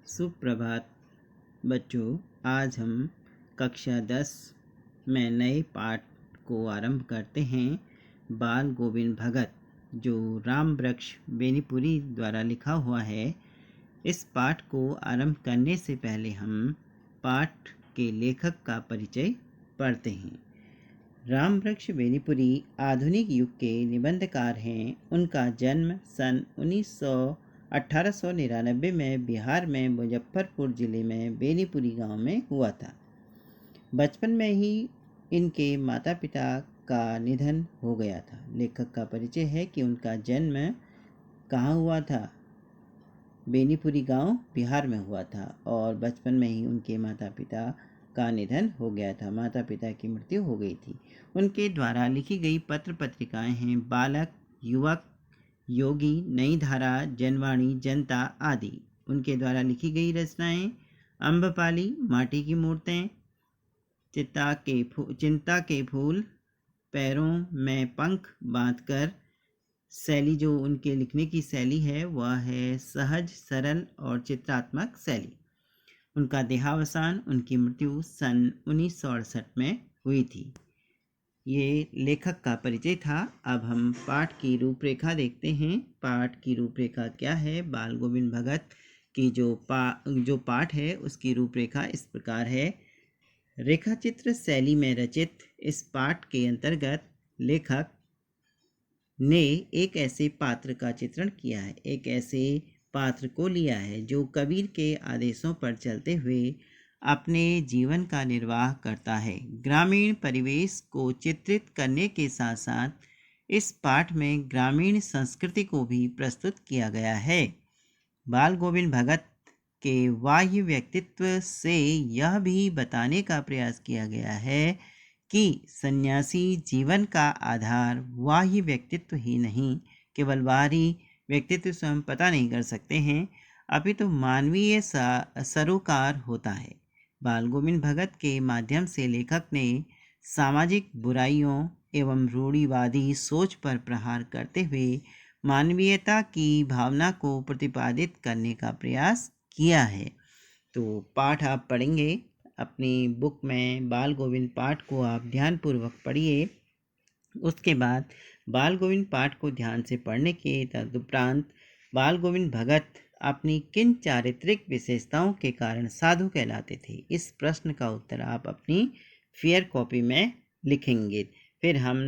सुप्रभात बच्चों। आज हम कक्षा 10 में नए पाठ को आरंभ करते हैं। बाल गोविंद भगत, जो राम वृक्ष बेनीपुरी द्वारा लिखा हुआ है। इस पाठ को आरंभ करने से पहले हम पाठ के लेखक का परिचय पढ़ते हैं। राम वृक्ष बेनीपुरी आधुनिक युग के निबंधकार हैं। उनका जन्म सन 1899 में बिहार में मुजफ्फरपुर जिले में बेनीपुरी गांव में हुआ था। बचपन में ही इनके माता पिता का निधन हो गया था। लेखक का परिचय है कि उनका जन्म कहाँ हुआ था। बेनीपुरी गांव बिहार में हुआ था और बचपन में ही उनके माता पिता का निधन हो गया था। माता पिता की मृत्यु हो गई थी। उनके द्वारा लिखी गई पत्र पत्रिकाएं हैं बालक, युवक, योगी, नई धारा, जनवाणी, जनता आदि। उनके द्वारा लिखी गई रचनाएं अम्बपाली, माटी की मूर्तें, चिंता के फूल, पैरों में पंख बांधकर। शैली जो उनके लिखने की शैली है वह है सहज, सरल और चित्रात्मक शैली। उनका देहावसान, उनकी मृत्यु सन 1968 में हुई थी। ये लेखक का परिचय था। अब हम पाठ की रूपरेखा देखते हैं। पाठ की रूपरेखा क्या है? बाल गोविंद भगत की जो पाठ है उसकी रूपरेखा इस प्रकार है। रेखाचित्र शैली में रचित इस पाठ के अंतर्गत लेखक ने एक ऐसे पात्र का चित्रण किया है, एक ऐसे पात्र को लिया है जो कबीर के आदेशों पर चलते हुए अपने जीवन का निर्वाह करता है। ग्रामीण परिवेश को चित्रित करने के साथ साथ इस पाठ में ग्रामीण संस्कृति को भी प्रस्तुत किया गया है। बाल गोविंद भगत के बाह्य व्यक्तित्व से यह भी बताने का प्रयास किया गया है कि सन्यासी जीवन का आधार बाह्य व्यक्तित्व ही नहीं, केवल बाहरी व्यक्तित्व से हम पता नहीं कर सकते हैं, अभी तो मानवीय सरोकार होता है। बाल गोविंद भगत के माध्यम से लेखक ने सामाजिक बुराइयों एवं रूढ़िवादी सोच पर प्रहार करते हुए मानवीयता की भावना को प्रतिपादित करने का प्रयास किया है। तो पाठ आप पढ़ेंगे अपनी बुक में। बाल गोविंद पाठ को आप ध्यानपूर्वक पढ़िए। उसके बाद बाल गोविंद पाठ को ध्यान से पढ़ने के तदुपरांत बाल गोविंद भगत अपनी किन चारित्रिक विशेषताओं के कारण साधु कहलाते थे, इस प्रश्न का उत्तर आप अपनी फेयर कॉपी में लिखेंगे। फिर हम